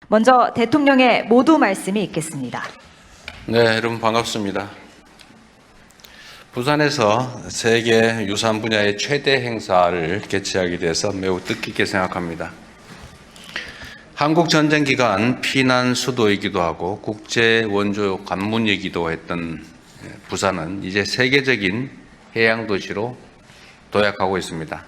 먼저 대통령의 모두 말씀이 있겠습니다. 네, 여러분 반갑습니다. 부산에서 세계 유산 분야의 최대 행사를 개최하게 돼서 매우 뜻깊게 생각합니다. 한국 전쟁 기간 피난 수도이기도 하고 국제 원조 관문이기도 했던 부산은 이제 세계적인 해양 도시로 도약하고 있습니다.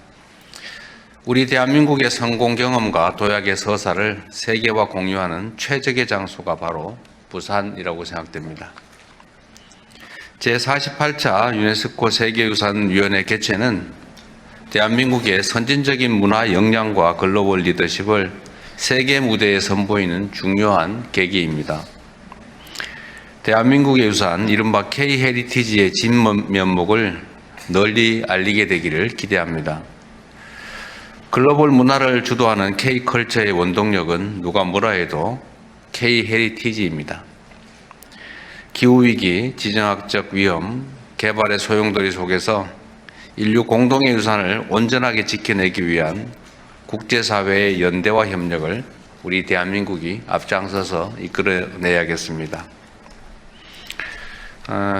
우리 대한민국의 성공 경험과 도약의 서사를 세계와 공유하는 최적의 장소가 바로 부산이라고 생각됩니다. 제48차 유네스코 세계유산위원회 개최는 대한민국의 선진적인 문화 역량과 글로벌 리더십을 세계 무대에 선보이는 중요한 계기입니다. 대한민국의 유산, 이른바 K-헤리티지의 진면목을 널리 알리게 되기를 기대합니다. 글로벌 문화를 주도하는 K-컬처의 원동력은 누가 뭐라 해도 K-헤리티지입니다. 기후위기, 지정학적 위험, 개발의 소용돌이 속에서 인류 공동의 유산을 온전하게 지켜내기 위한 국제사회의 연대와 협력을 우리 대한민국이 앞장서서 이끌어내야겠습니다.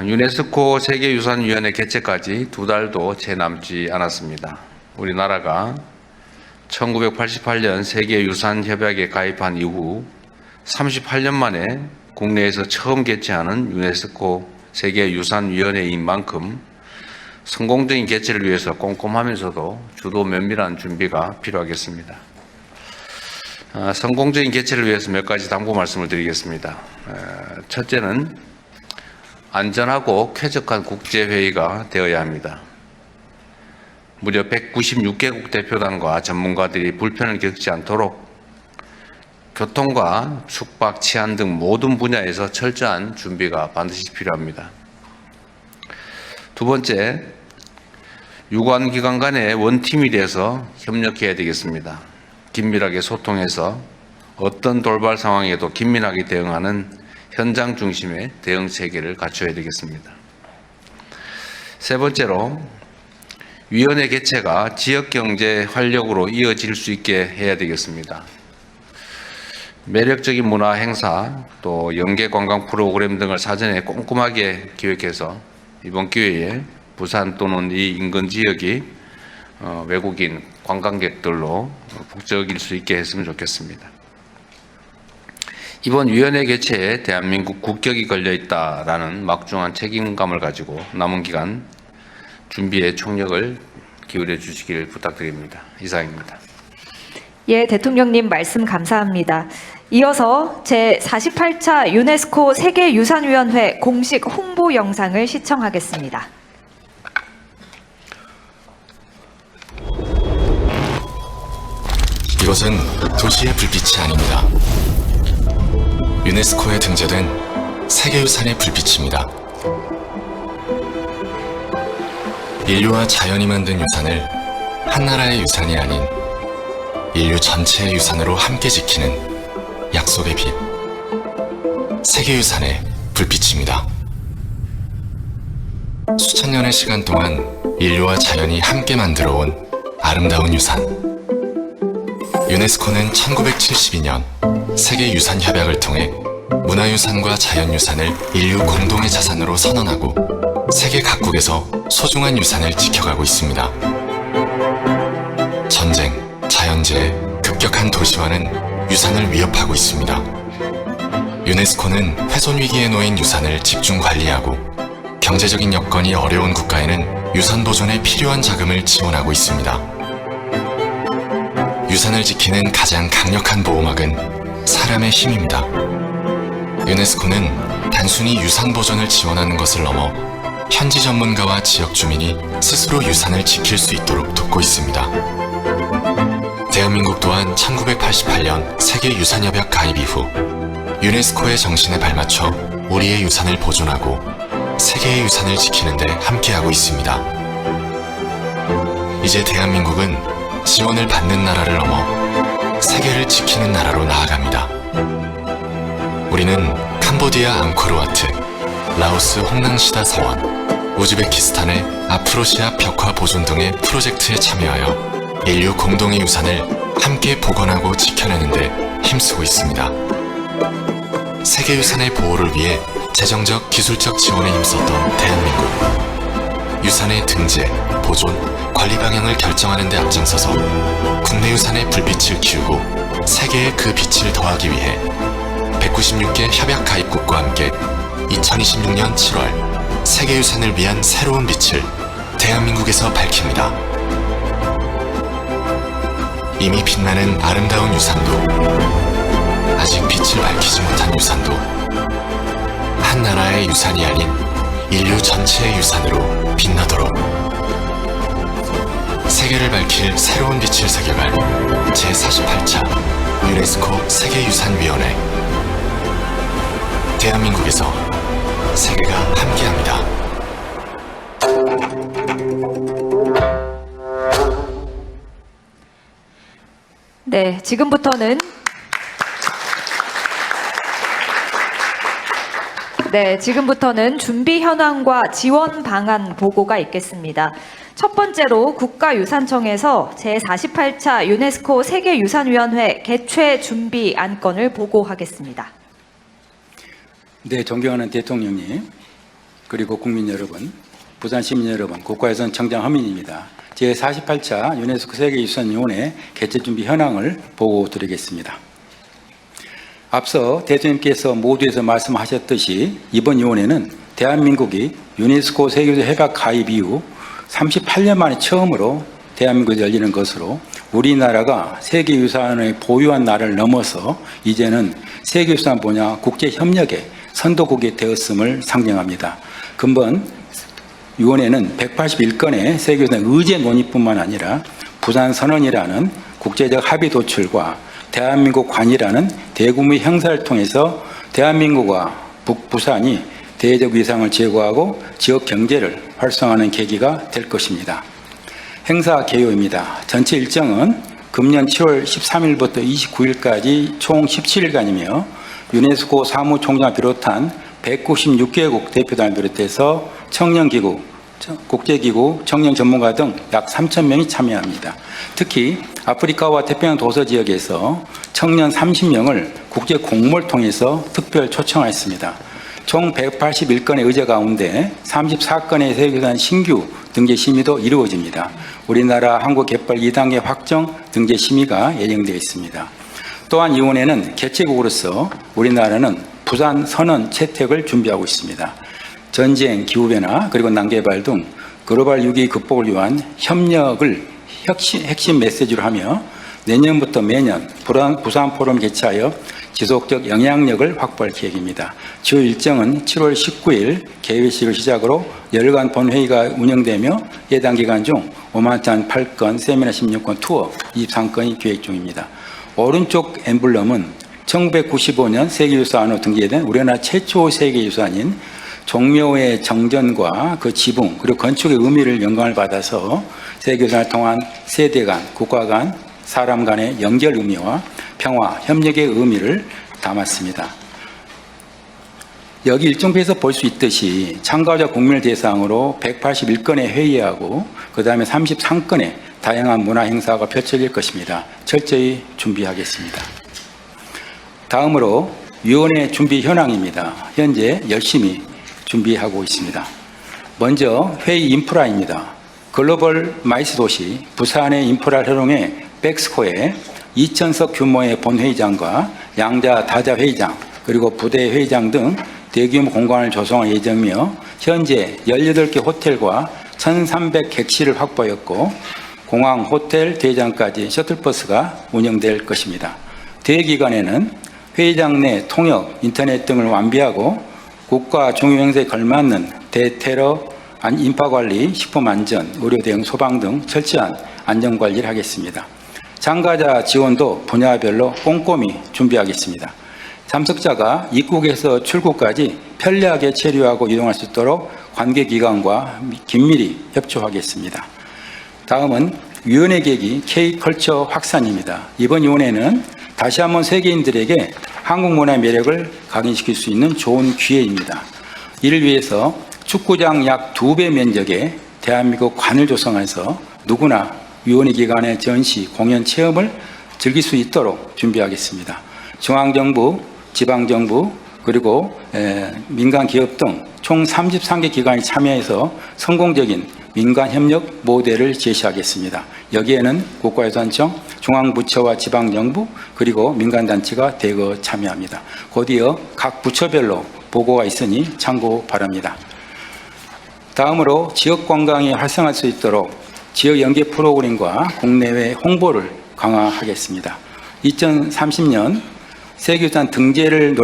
유네스코 세계유산위원회 개최까지 2달도 채 남지 않았습니다. 우리나라가 1988년 세계유산협약에 가입한 이후 38년 만에 국내에서 처음 개최하는 유네스코 세계유산위원회인 만큼 성공적인 개최를 위해서 꼼꼼하면서도 주도 면밀한 준비가 필요하겠습니다. 성공적인 개최를 위해서 몇 가지 당부 말씀을 드리겠습니다. 첫째는 안전하고 쾌적한 국제회의가 되어야 합니다. 무려 196개국 대표단과 전문가들이 불편을 겪지 않도록 교통과 숙박, 치안 등 모든 분야에서 철저한 준비가 반드시 필요합니다. 두 번째, 유관기관 간의 원팀이 돼서 협력해야 되겠습니다. 긴밀하게 소통해서 어떤 돌발 상황에도 긴밀하게 대응하는 현장 중심의 대응 체계를 갖춰야 되겠습니다. 세 번째로, 위원회 개최가 지역경제 활력으로 이어질 수 있게 해야 되겠습니다. 매력적인 문화 행사, 또 연계 관광 프로그램 등을 사전에 꼼꼼하게 기획해서 이번 기회에 부산 또는 이 인근 지역이 외국인 관광객들로 북적일 수 있게 했으면 좋겠습니다. 이번 위원회 개최에 대한민국 국격이 걸려 있다라는 막중한 책임감을 가지고 남은 기간 준비에 총력을 기울여 주시기를 부탁드립니다. 이상입니다. 예, 대통령님 말씀 감사합니다. 이어서 제48차 유네스코 세계유산위원회 공식 홍보 영상을 시청하겠습니다. 이것은 도시의 불빛이 아닙니다. 유네스코에 등재된 세계유산의 불빛입니다. 인류와 자연이 만든 유산을 한 나라의 유산이 아닌 인류 전체의 유산으로 함께 지키는 약속의 빛, 세계유산의 불빛입니다. 수천 년의 시간 동안 인류와 자연이 함께 만들어온 아름다운 유산. 유네스코는 1972년 세계유산협약을 통해 문화유산과 자연유산을 인류 공동의 자산으로 선언하고 세계 각국에서 소중한 유산을 지켜가고 있습니다. 전쟁, 자연재해, 급격한 도시화는 유산을 위협하고 있습니다. 유네스코는 훼손 위기에 놓인 유산을 집중 관리하고 경제적인 여건이 어려운 국가에는 유산 보존에 필요한 자금을 지원하고 있습니다. 유산을 지키는 가장 강력한 보호막은 사람의 힘입니다. 유네스코는 단순히 유산 보존을 지원하는 것을 넘어 현지 전문가와 지역 주민이 스스로 유산을 지킬 수 있도록 돕고 있습니다. 대한민국 또한 1988년 세계유산협약 가입 이후 유네스코의 정신에 발맞춰 우리의 유산을 보존하고 세계의 유산을 지키는 데 함께하고 있습니다. 이제 대한민국은 지원을 받는 나라를 넘어 세계를 지키는 나라로 나아갑니다. 우리는 캄보디아 앙코르와트, 라오스 홍낭시다 서원, 우즈베키스탄의 아프로시아 벽화 보존 등의 프로젝트에 참여하여 인류 공동의 유산을 함께 복원하고 지켜내는 데 힘쓰고 있습니다. 세계유산의 보호를 위해 재정적, 기술적 지원에 힘썼던 대한민국. 유산의 등재, 보존, 관리 방향을 결정하는 데 앞장서서 국내 유산의 불빛을 키우고 세계에 그 빛을 더하기 위해 196개 협약 가입국과 함께 2026년 7월 세계유산을 위한 새로운 빛을 대한민국에서 밝힙니다. 이미 빛나는 아름다운 유산도, 아직 빛을 밝히지 못한 유산도, 한 나라의 유산이 아닌 인류 전체의 유산으로 빛나도록 세계를 밝힐 새로운 빛을 새겨갈 제48차 유네스코 세계유산위원회. 대한민국에서 세계가 함께합니다. 네, 지금부터는 준비 현황과 지원 방안 보고가 있겠습니다. 첫 번째로 국가유산청에서 제48차 유네스코 세계유산위원회 개최 준비 안건을 보고하겠습니다. 네, 존경하는 대통령님, 그리고 국민 여러분, 부산 시민 여러분, 국가유산 청장 허민입니다. 제48차 유네스코 세계유산위원회 개최 준비 현황을 보고드리겠습니다. 앞서 대통령께서 모두에서 말씀하셨듯이 이번 위원회는 대한민국이 유네스코 세계유산 협약 가입 이후 38년 만에 처음으로 대한민국에 열리는 것으로 우리나라가 세계유산을 보유한 나라를 넘어서 이제는 세계유산 분야 국제협력의 선도국이 되었음을 상징합니다. 근본 위원회는 181건의 세계유산 의제 논의뿐만 아니라 부산선언이라는 국제적 합의 도출과 대한민국 관이라는 대규모의 행사를 통해서 대한민국과 북부산이 대외적 위상을 제고하고 지역 경제를 활성화하는 계기가 될 것입니다. 행사 개요입니다. 전체 일정은 금년 7월 13일부터 29일까지 총 17일간이며 유네스코 사무총장을 비롯한 196개국 대표단을 비롯해서 청년기구, 국제기구, 청년 전문가 등 약 3,000명이 참여합니다. 특히 아프리카와 태평양 도서 지역에서 청년 30명을 국제 공모를 통해서 특별 초청하였습니다. 총 181건의 의제 가운데 34건의 세계유산 신규 등재 심의도 이루어집니다. 우리나라 한국개발 2단계 확정 등재 심의가 예정되어 있습니다. 또한 이번에는 개최국으로서 우리나라는 부산 선언 채택을 준비하고 있습니다. 전쟁, 기후변화, 그리고 난개발 등 글로벌 위기 극복을 위한 협력을 핵심 메시지로 하며 내년부터 매년 부산 포럼 개최하여 지속적 영향력을 확보할 계획입니다. 주요 일정은 7월 19일 개회식을 시작으로 열흘간 본회의가 운영되며 해당 기간 중 5만찬 8건, 세미나 16건, 투어 23건이 계획 중입니다. 오른쪽 엠블럼은 1995년 세계유산으로 등재된 우리나라 최초 세계유산인 종묘의 정전과 그 지붕 그리고 건축의 의미를 영감을 받아서 세계유산을 통한 세대 간, 국가 간, 사람 간의 연결 의미와 평화, 협력의 의미를 담았습니다. 여기 일정표에서 볼 수 있듯이 참가자 국민을 대상으로 181건의 회의하고 그 다음에 33건의 다양한 문화 행사가 펼쳐질 것입니다. 철저히 준비하겠습니다. 다음으로 위원회 준비 현황입니다. 현재 열심히 준비하고 있습니다. 먼저 회의 인프라입니다. 글로벌 마이스 도시 부산의 인프라를 활용해 백스코에 2,000석 규모의 본회의장과 양자 다자 회의장 그리고 부대 회의장 등 대규모 공간을 조성할 예정이며 현재 18개 호텔과 1,300객실을 확보하였고 공항, 호텔, 대회장까지 셔틀버스가 운영될 것입니다. 대회 기간에는 회의장 내 통역, 인터넷 등을 완비하고 국가 중요 행사에 걸맞는 대테러 인파관리, 식품안전, 의료 대응, 소방 등 철저한 안전관리를 하겠습니다. 참가자 지원도 분야별로 꼼꼼히 준비하겠습니다. 참석자가 입국에서 출국까지 편리하게 체류하고 이동할 수 있도록 관계기관과 긴밀히 협조하겠습니다. 다음은 위원회 계기 K컬처 확산입니다. 이번 위원회는 다시 한번 세계인들에게 한국 문화의 매력을 각인시킬 수 있는 좋은 기회입니다. 이를 위해서 축구장 약 2배 면적의 대한민국 관을 조성해서 누구나 위원회 기간의 전시, 공연 체험을 즐길 수 있도록 준비하겠습니다. 중앙정부, 지방정부, 그리고 민간 기업 등 총 33개 기관이 참여해서 성공적인 민간 협력 모델을 제시하겠습니다. 여기에는 국가유산청, 중앙부처와 지방정부, 그리고 민간단체가 대거 참여합니다. 곧이어 각 부처별로 보고가 있으니 참고 바랍니다. 다음으로 지역관광이 활성화할 수 있도록 지역 연계 프로그램과 국내외 홍보를 강화하겠습니다. 2030년 세계유산 등재를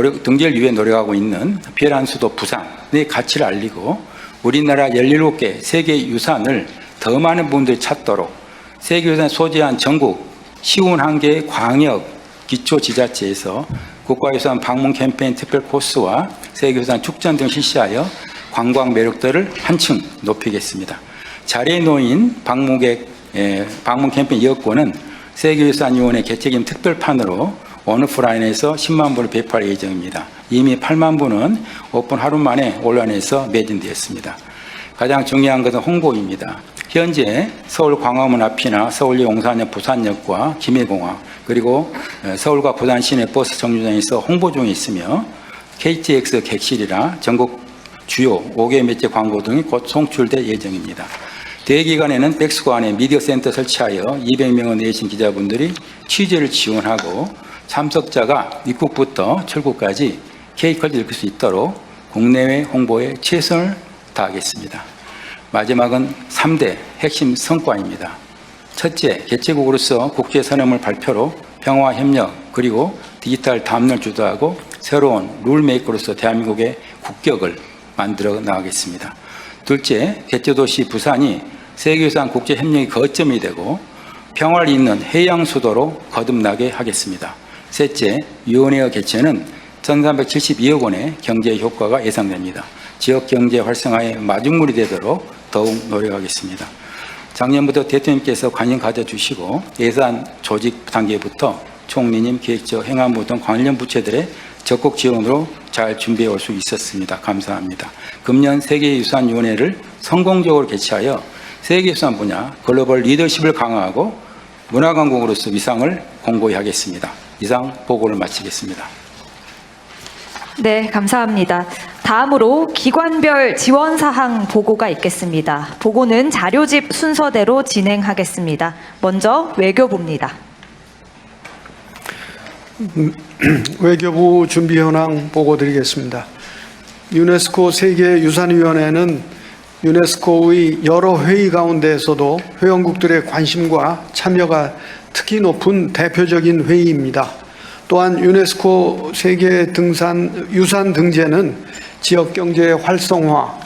위해 노력하고 있는 비열한 수도 부산의 가치를 알리고 우리나라 17개 세계유산을 더 많은 분들이 찾도록 세계유산 소재한 전국 51개 광역 기초지자체에서 국가유산 방문 캠페인 특별 코스와 세계유산 축전 등 실시하여 관광 매력도를 한층 높이겠습니다. 자리에 놓인 방문 캠페인 여권은 세계유산위원회 개최기념 특별판으로 온오프라인에서 10만 부를 배포할 예정입니다. 이미 8만 부는 오픈 하루 만에 온라인에서 매진되었습니다. 가장 중요한 것은 홍보입니다. 현재 서울 광화문 앞이나 서울역 용산역, 부산역과 김해공항, 그리고 서울과 부산 시내 버스 정류장에서 홍보 중에 있으며 KTX 객실이나 전국 주요 5개 매체 광고 등이 곧 송출될 예정입니다. 대기간에는 백스관에 미디어 센터 설치하여 200명의 내신 기자분들이 취재를 지원하고 참석자가 입국부터 출국까지 케이크를 읽을 수 있도록 국내외 홍보에 최선을 다하겠습니다. 마지막은 3대 핵심 성과입니다. 첫째, 개최국으로서 국제선언물 발표로 평화 협력 그리고 디지털 담론을 주도하고 새로운 룰메이커로서 대한민국의 국격을 만들어 나가겠습니다. 둘째, 개최도시 부산이 세계유산 국제협력의 거점이 되고 평화를 잇는 해양 수도로 거듭나게 하겠습니다. 셋째, 위원회의 개최는 1,372억 원의 경제 효과가 예상됩니다. 지역 경제 활성화의 마중물이 되도록 더욱 노력하겠습니다. 작년부터 대통령께서 관심 가져주시고 예산 조직 단계부터 총리님, 기획처, 행안부 등 관련 부처들의 적극 지원으로 잘 준비해 올 수 있었습니다. 감사합니다. 금년 세계유산위원회를 성공적으로 개최하여 세계유산 분야 글로벌 리더십을 강화하고 문화강국으로서 위상을 공고히 하겠습니다. 이상 보고를 마치겠습니다. 네, 감사합니다. 다음으로 기관별 지원사항 보고가 있겠습니다. 보고는 자료집 순서대로 진행하겠습니다. 먼저 외교부입니다. 외교부 준비 현황 보고 드리겠습니다. 유네스코 세계유산위원회는 유네스코의 여러 회의 가운데에서도 회원국들의 관심과 참여가 특히 높은 대표적인 회의입니다. 또한 유네스코 세계 유산 등재는 지역 경제의 활성화,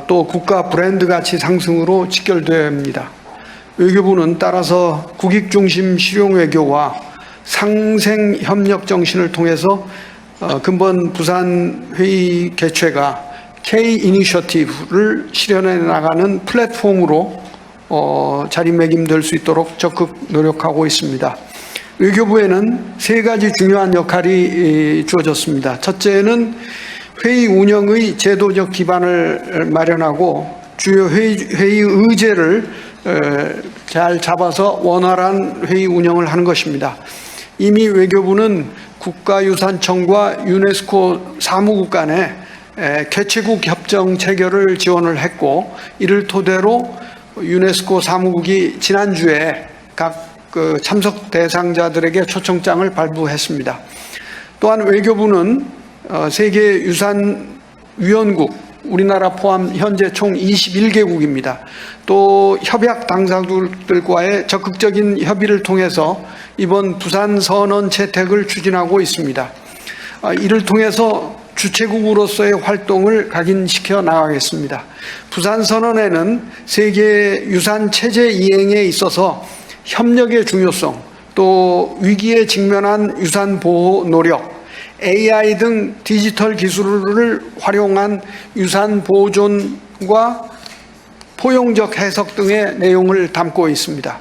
또 국가 브랜드 가치 상승으로 직결됩니다. 외교부는 따라서 국익 중심 실용 외교와 상생 협력 정신을 통해서 근본 부산 회의 개최가 K 이니셔티브를 실현해 나가는 플랫폼으로 자리매김될 수 있도록 적극 노력하고 있습니다. 외교부에는 세 가지 중요한 역할이 주어졌습니다. 첫째는 회의 운영의 제도적 기반을 마련하고 주요 회의 의제를 잘 잡아서 원활한 회의 운영을 하는 것입니다. 이미 외교부는 국가유산청과 유네스코 사무국 간에 개최국 협정 체결을 지원을 했고, 이를 토대로 유네스코 사무국이 지난주에 각 참석 대상자들에게 초청장을 발부했습니다. 또한 외교부는 세계유산위원국, 우리나라 포함 현재 총 21개국입니다. 또 협약 당사국들과의 적극적인 협의를 통해서 이번 부산 선언 채택을 추진하고 있습니다. 이를 통해서 주최국으로서의 활동을 각인시켜 나가겠습니다. 부산 선언에는 세계유산 체제 이행에 있어서 협력의 중요성, 또 위기에 직면한 유산 보호 노력, AI 등 디지털 기술을 활용한 유산 보존과 포용적 해석 등의 내용을 담고 있습니다.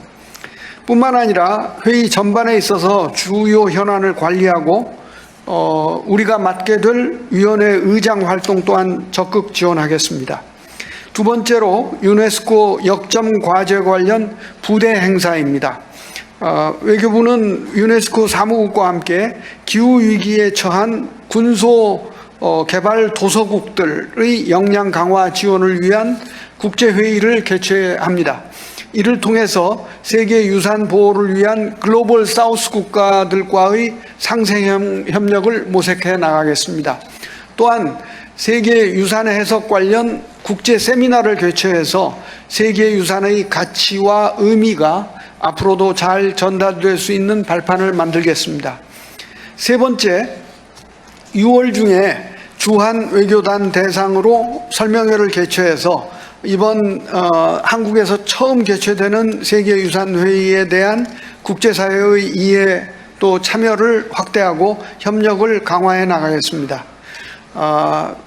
뿐만 아니라 회의 전반에 있어서 주요 현안을 관리하고 우리가 맡게 될 위원회 의장 활동 또한 적극 지원하겠습니다. 두 번째로 유네스코 역점 과제 관련 부대 행사입니다. 외교부는 유네스코 사무국과 함께 기후위기에 처한 군소 개발 도서국들의 역량 강화 지원을 위한 국제회의를 개최합니다. 이를 통해서 세계 유산 보호를 위한 글로벌 사우스 국가들과의 상생 협력을 모색해 나가겠습니다. 또한 세계 유산의 해석 관련 국제 세미나를 개최해서 세계 유산의 가치와 의미가 앞으로도 잘 전달될 수 있는 발판을 만들겠습니다. 세 번째, 6월 중에 주한 외교단 대상으로 설명회를 개최해서 이번 한국에서 처음 개최되는 세계유산회의에 대한 국제사회의 이해 또 참여를 확대하고 협력을 강화해 나가겠습니다.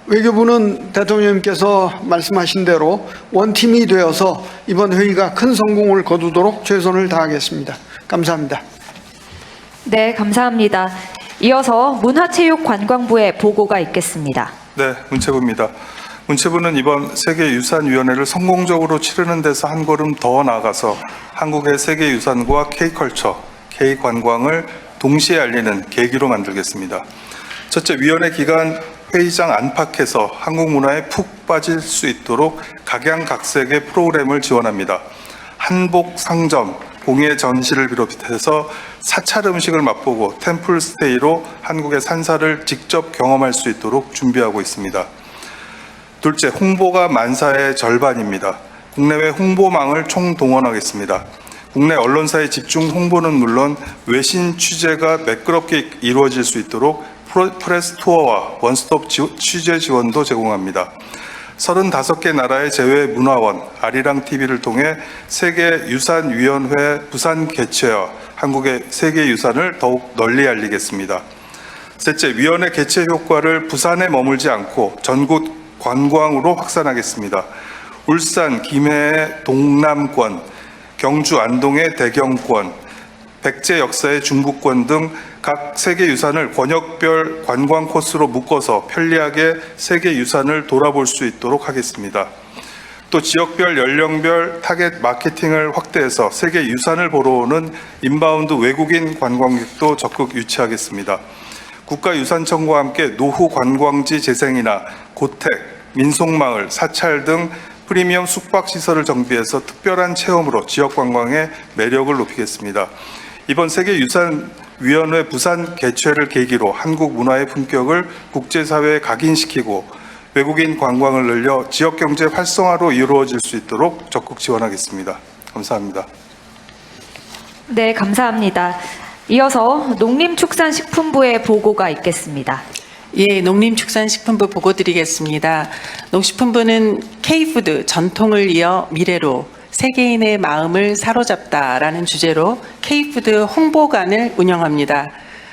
외교부는 대통령님께서 말씀하신 대로 원팀이 되어서 이번 회의가 큰 성공을 거두도록 최선을 다하겠습니다. 감사합니다. 네, 감사합니다. 이어서 문화체육관광부의 보고가 있겠습니다. 네, 문체부입니다. 문체부는 이번 세계유산위원회를 성공적으로 치르는 데서 한 걸음 더 나아가서 한국의 세계유산과 K컬처, K관광을 동시에 알리는 계기로 만들겠습니다. 첫째, 위원회 기간 회의장 안팎에서 한국 문화에 푹 빠질 수 있도록 각양각색의 프로그램을 지원합니다. 한복 상점, 공예 전시를 비롯해서 사찰 음식을 맛보고 템플 스테이로 한국의 산사를 직접 경험할 수 있도록 준비하고 있습니다. 둘째, 홍보가 만사의 절반입니다. 국내외 홍보망을 총동원하겠습니다. 국내 언론사의 집중 홍보는 물론 외신 취재가 매끄럽게 이루어질 수 있도록 프레스 투어와 원스톱 취재 지원도 제공합니다. 35개 나라의 제외 문화원, 아리랑 TV를 통해 세계유산위원회 부산 개최와 한국의 세계유산을 더욱 널리 알리겠습니다. 셋째, 위원회 개최 효과를 부산에 머물지 않고 전국 관광으로 확산하겠습니다. 울산, 김해의 동남권, 경주, 안동의 대경권, 백제 역사의 중부권 등 각 세계유산을 권역별 관광 코스로 묶어서 편리하게 세계유산을 돌아볼 수 있도록 하겠습니다. 또 지역별, 연령별 타겟 마케팅을 확대해서 세계유산을 보러 오는 인바운드 외국인 관광객도 적극 유치하겠습니다. 국가유산청과 함께 노후 관광지 재생이나 고택, 민속마을, 사찰 등 프리미엄 숙박시설을 정비해서 특별한 체험으로 지역관광의 매력을 높이겠습니다. 이번 세계유산위원회 부산 개최를 계기로 한국 문화의 품격을 국제사회에 각인시키고 외국인 관광을 늘려 지역경제 활성화로 이루어질 수 있도록 적극 지원하겠습니다. 감사합니다. 네, 감사합니다. 이어서 농림축산식품부의 보고가 있겠습니다. 예, 농림축산식품부 보고 드리겠습니다. 농식품부는 K푸드 전통을 이어 미래로 세계인의 마음을 사로잡다라는 주제로 K푸드 홍보관을 운영합니다.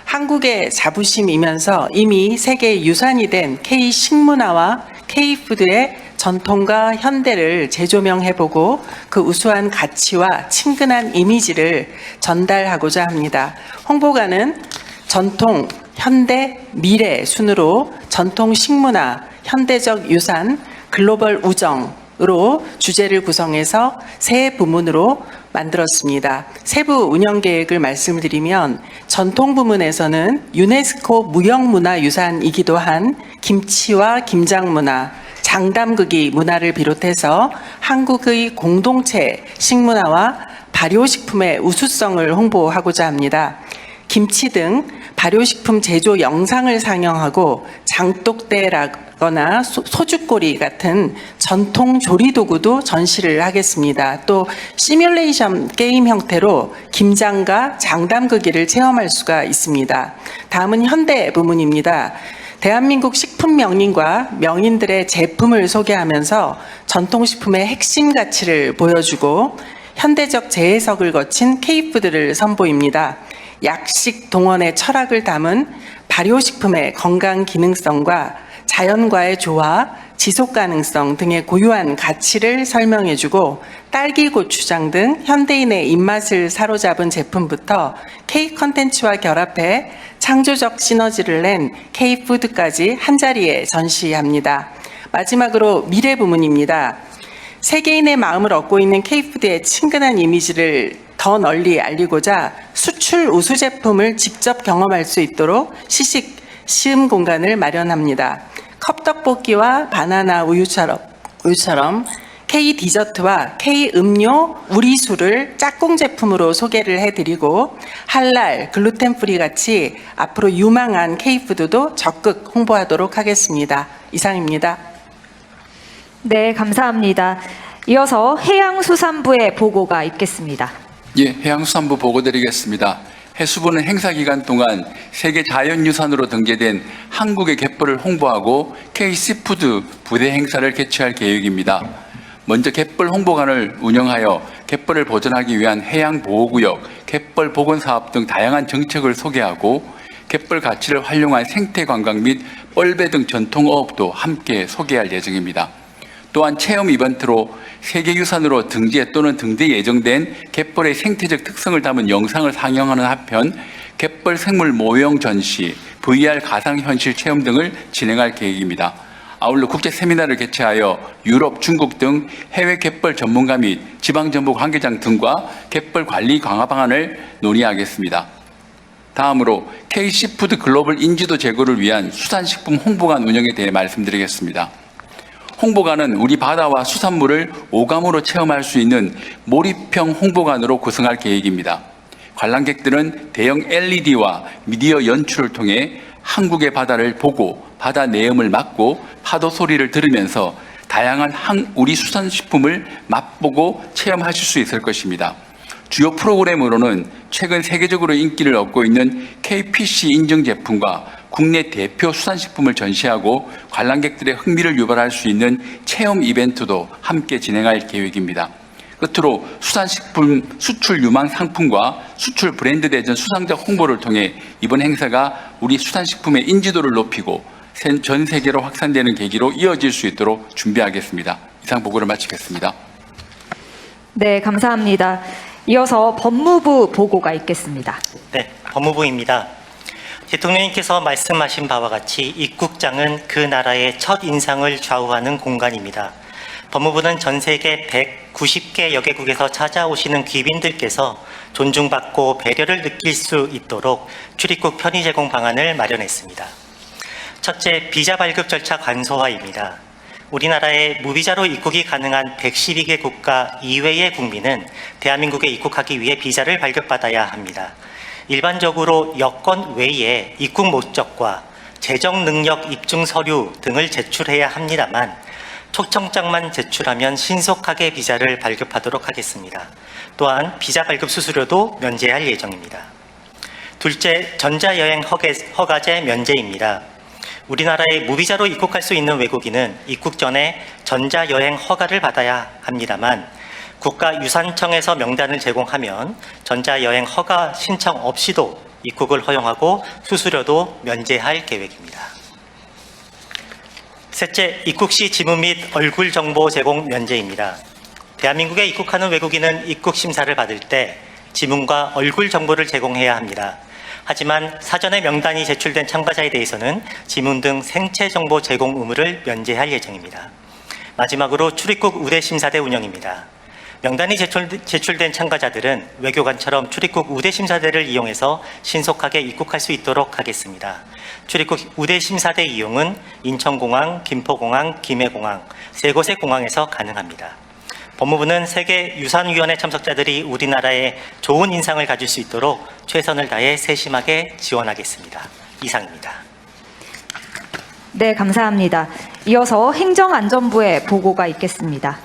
한국의 자부심이면서 이미 세계 유산이 된 K식문화와 K푸드의 전통과 현대를 재조명해보고 그 우수한 가치와 친근한 이미지를 전달하고자 합니다. 홍보관은 전통, 현대, 미래 순으로 전통 식문화, 현대적 유산, 글로벌 우정으로 주제를 구성해서 세 부문으로 만들었습니다. 세부 운영 계획을 말씀드리면 전통 부문에서는 유네스코 무형문화유산이기도 한 김치와 김장문화, 장담극이 문화를 비롯해서 한국의 공동체 식문화와 발효식품의 우수성을 홍보하고자 합니다. 김치 등 발효식품 제조 영상을 상영하고 장독대라거나 소주꼬리 같은 전통 조리도구도 전시를 하겠습니다. 또 시뮬레이션 게임 형태로 김장과 장담그기를 체험할 수가 있습니다. 다음은 현대 부문입니다. 대한민국 식품 명인과 명인들의 제품을 소개하면서 전통식품의 핵심 가치를 보여주고 현대적 재해석을 거친 K푸드를 선보입니다. 약식 동원의 철학을 담은 발효식품의 건강 기능성과 자연과의 조화, 지속 가능성 등의 고유한 가치를 설명해주고 딸기 고추장 등 현대인의 입맛을 사로잡은 제품부터 K 컨텐츠와 결합해 창조적 시너지를 낸 K푸드까지 한자리에 전시합니다. 마지막으로 미래 부문입니다. 세계인의 마음을 얻고 있는 K푸드의 친근한 이미지를 더 더 널리 알리고자 수출 우수 제품을 직접 경험할 수 있도록 시식 시음 공간을 마련합니다. 컵떡볶이와 바나나 우유처럼 K 디저트와 K 음료, 우리수를 짝꿍 제품으로 소개를 해드리고 할랄, 글루텐 프리 같이 앞으로 유망한 K푸드도 적극 홍보하도록 하겠습니다. 이상입니다. 네, 감사합니다. 이어서 해양수산부의 보고가 있겠습니다. 예, 해양수산부 보고 드리겠습니다. 해수부는 행사 기간 동안 세계 자연유산으로 등재된 한국의 갯벌을 홍보하고 K시푸드 부대 행사를 개최할 계획입니다. 먼저 갯벌 홍보관을 운영하여 갯벌을 보존하기 위한 해양보호구역, 갯벌 복원사업 등 다양한 정책을 소개하고 갯벌 가치를 활용한 생태관광 및 뻘배 등 전통어업도 함께 소개할 예정입니다. 또한 체험 이벤트로 세계유산으로 등재 또는 등재 예정된 갯벌의 생태적 특성을 담은 영상을 상영하는 한편 갯벌 생물 모형 전시, VR 가상현실 체험 등을 진행할 계획입니다. 아울러 국제 세미나를 개최하여 유럽, 중국 등 해외 갯벌 전문가 및 지방정부 관계장 등과 갯벌 관리 강화 방안을 논의하겠습니다. 다음으로 K시푸드 글로벌 인지도 제고를 위한 수산식품 홍보관 운영에 대해 말씀드리겠습니다. 홍보관은 우리 바다와 수산물을 오감으로 체험할 수 있는 몰입형 홍보관으로 구성할 계획입니다. 관람객들은 대형 LED와 미디어 연출을 통해 한국의 바다를 보고 바다 내음을 맡고 파도 소리를 들으면서 다양한 우리 수산식품을 맛보고 체험하실 수 있을 것입니다. 주요 프로그램으로는 최근 세계적으로 인기를 얻고 있는 KPC 인증 제품과 국내 대표 수산식품을 전시하고 관람객들의 흥미를 유발할 수 있는 체험 이벤트도 함께 진행할 계획입니다. 끝으로 수산식품 수출 유망 상품과 수출 브랜드 대전 수상작 홍보를 통해 이번 행사가 우리 수산식품의 인지도를 높이고 전 세계로 확산되는 계기로 이어질 수 있도록 준비하겠습니다. 이상 보고를 마치겠습니다. 네, 감사합니다. 이어서 법무부 보고가 있겠습니다. 네, 법무부입니다. 대통령님께서 말씀하신 바와 같이 입국장은 그 나라의 첫 인상을 좌우하는 공간입니다. 법무부는 전 세계 190개 여개국에서 찾아오시는 귀빈들께서 존중받고 배려를 느낄 수 있도록 출입국 편의 제공 방안을 마련했습니다. 첫째, 비자 발급 절차 간소화입니다. 우리나라에 무비자로 입국이 가능한 112개 국가 이외의 국민은 대한민국에 입국하기 위해 비자를 발급받아야 합니다. 일반적으로 여권 외에 입국 목적과 재정 능력 입증 서류 등을 제출해야 합니다만 초청장만 제출하면 신속하게 비자를 발급하도록 하겠습니다. 또한 비자 발급 수수료도 면제할 예정입니다. 둘째, 전자여행 허가제 면제입니다. 우리나라에 무비자로 입국할 수 있는 외국인은 입국 전에 전자여행 허가를 받아야 합니다만 국가유산청에서 명단을 제공하면 전자여행 허가 신청 없이도 입국을 허용하고 수수료도 면제할 계획입니다. 셋째, 입국 시 지문 및 얼굴 정보 제공 면제입니다. 대한민국에 입국하는 외국인은 입국 심사를 받을 때 지문과 얼굴 정보를 제공해야 합니다. 하지만 사전에 명단이 제출된 참가자에 대해서는 지문 등 생체 정보 제공 의무를 면제할 예정입니다. 마지막으로 출입국 우대 심사대 운영입니다. 명단이 제출된 참가자들은 외교관처럼 출입국 우대 심사대를 이용해서 신속하게 입국할 수 있도록 하겠습니다. 출입국 우대 심사대 이용은 인천공항, 김포공항, 김해공항 세 곳의 공항에서 가능합니다. 법무부는 세계유산위원회 참석자들이 우리나라에 좋은 인상을 가질 수 있도록 최선을 다해 세심하게 지원하겠습니다. 이상입니다. 네, 감사합니다. 이어서 행정안전부의 보고가 있겠습니다.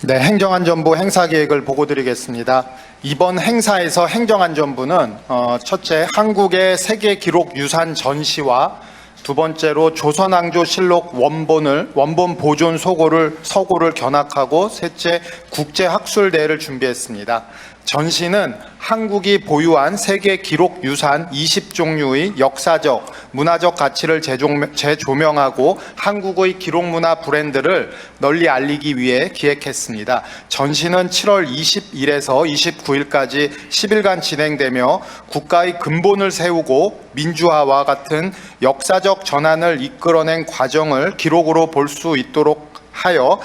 네, 행정안전부 행사 계획을 보고 드리겠습니다. 이번 행사에서 행정안전부는 첫째, 한국의 세계 기록 유산 전시와 두 번째로 조선왕조실록 원본 보존 서고를 견학하고 셋째, 국제학술대회를 준비했습니다. 전시는 한국이 보유한 세계 기록 유산 20종류의 역사적, 문화적 가치를 재조명하고 한국의 기록문화 브랜드를 널리 알리기 위해 기획했습니다. 전시는 7월 20일에서 29일까지 10일간 진행되며 국가의 근본을 세우고 민주화와 같은 역사적 전환을 이끌어낸 과정을 기록으로 볼 수 있도록 하여